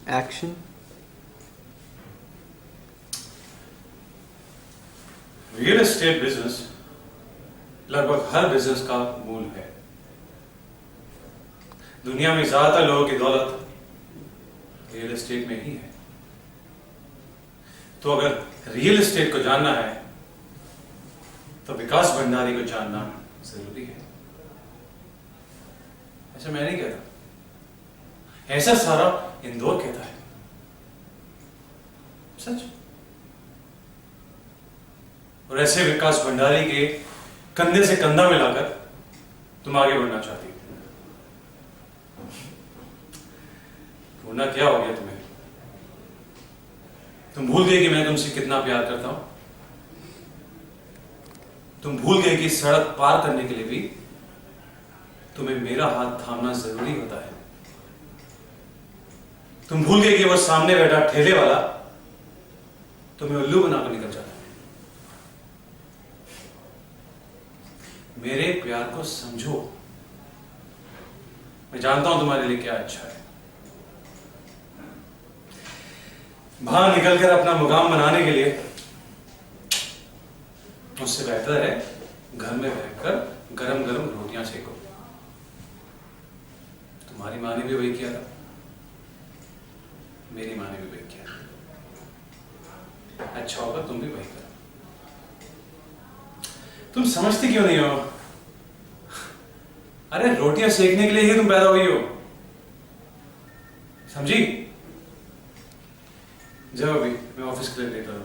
Action. Real estate business लगभग हर business का मूल है। दुनिया में ज्यादातर लोगों की दौलत रियल एस्टेट में ही है। तो अगर रियल एस्टेट को जानना है तो विकास भंडारी को जानना जरूरी है। ऐसा मैं नहीं कहता, ऐसा सारा इंदौर कहता है। सच। और ऐसे विकास भंडारी के कंधे से कंधा मिलाकर तुम आगे बढ़ना चाहती हो। होना क्या हो गया तुम्हें? तुम भूल गए कि मैं तुमसे कितना प्यार करता हूं। तुम भूल गए कि सड़क पार करने के लिए भी तुम्हें मेरा हाथ थामना जरूरी होता है। तुम भूल गए कि वो सामने बैठा ठेले वाला तुम्हें उल्लू बनाकर निकल जाता है। मेरे प्यार को समझो। मैं जानता हूं तुम्हारे लिए क्या अच्छा है। बाहर निकलकर अपना मुकाम बनाने के लिए उससे बेहतर है घर में बैठकर गरम गरम रोटियां सेको। तुम्हारी माँ ने भी वही किया था, मेरी माँ ने भी वही किया। अच्छा होगा तुम भी वही करो। तुम समझती क्यों नहीं हो? अरे रोटियां सेकने के लिए ही तुम पैदा हुई हो, समझी? जाओ अभी, मैं ऑफिस के लिए लेता हूं।